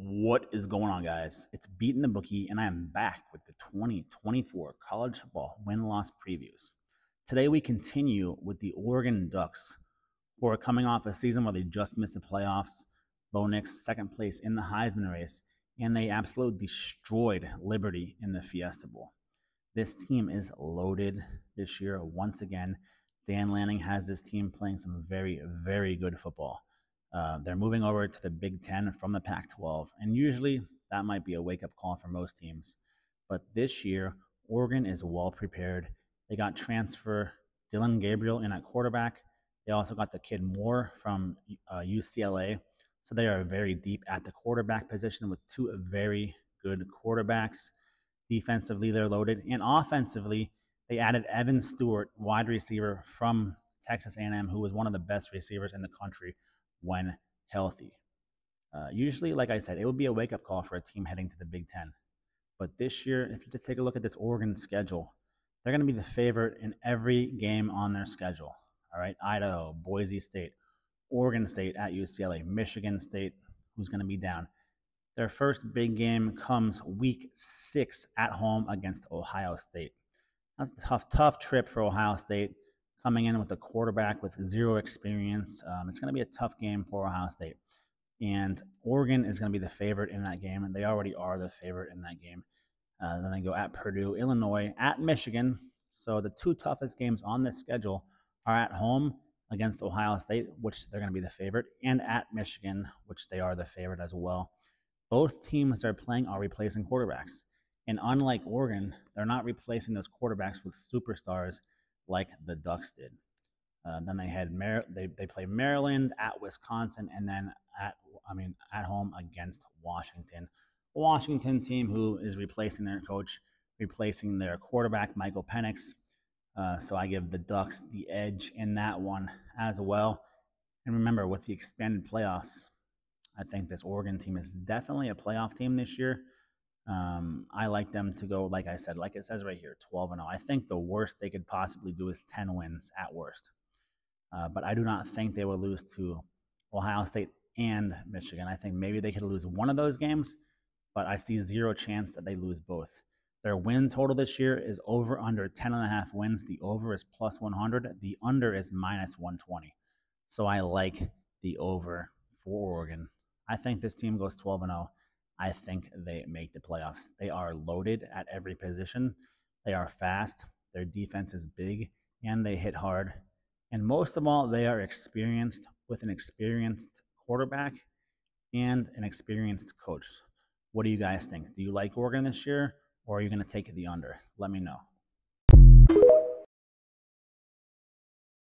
What is going on, guys? It's Beating the Bookie, and I am back with the 2024 college football win-loss previews. Today, we continue with the Oregon Ducks, who are coming off a season where they just missed the playoffs. Bo Nix, second place in the Heisman race, and they absolutely destroyed Liberty in the Fiesta Bowl. This team is loaded this year once again. Dan Lanning has this team playing some very, very good football. They're moving over to the Big Ten from the Pac 12, and usually that might be a wake up call for most teams. But this year, Oregon is well prepared. They got transfer Dylan Gabriel in at quarterback. They also got the kid Moore from UCLA. So they are very deep at the quarterback position with two very good quarterbacks. Defensively, they're loaded, and offensively, they added Evan Stewart, wide receiver from Texas A&M, who was one of the best receivers in the country when healthy. Usually, like I said, it would be a wake-up call for a team heading to the Big Ten. But this year, if you just take a look at this Oregon schedule, they're going to be the favorite in every game on their schedule. All right, Idaho, Boise State, Oregon State at UCLA, Michigan State, who's going to be down. Their first big game comes week 6 at home against Ohio State. That's a tough trip for Ohio State, coming in with a quarterback with zero experience. It's going to be a tough game for Ohio State. And Oregon is going to be the favorite in that game, and they already are the favorite in that game. Then they go at Purdue, Illinois, at Michigan. So the two toughest games on this schedule are at home against Ohio State, which they're going to be the favorite, and at Michigan, which they are the favorite as well. Both teams they're playing are replacing quarterbacks. And unlike Oregon, they're not replacing those quarterbacks with superstars like the Ducks did. Then they play Maryland at Wisconsin, and then at home against Washington. Washington team who is replacing their coach, replacing their quarterback Michael Penix. So I give the Ducks the edge in that one as well. And remember, with the expanded playoffs, I think this Oregon team is definitely a playoff team this year. I like them to go, like I said, like it says right here, 12-0. I think the worst they could possibly do is 10 wins at worst. But I do not think they will lose to Ohio State and Michigan. I think maybe they could lose one of those games, but I see zero chance that they lose both. Their win total this year is over under 10.5 wins. The over is plus 100. The under is minus 120. So I like the over for Oregon. I think this team goes 12-0. I think they make the playoffs. They are loaded at every position. They are fast. Their defense is big, and they hit hard. And most of all, they are experienced with an experienced quarterback and an experienced coach. What do you guys think? Do you like Oregon this year, or are you going to take the under? Let me know.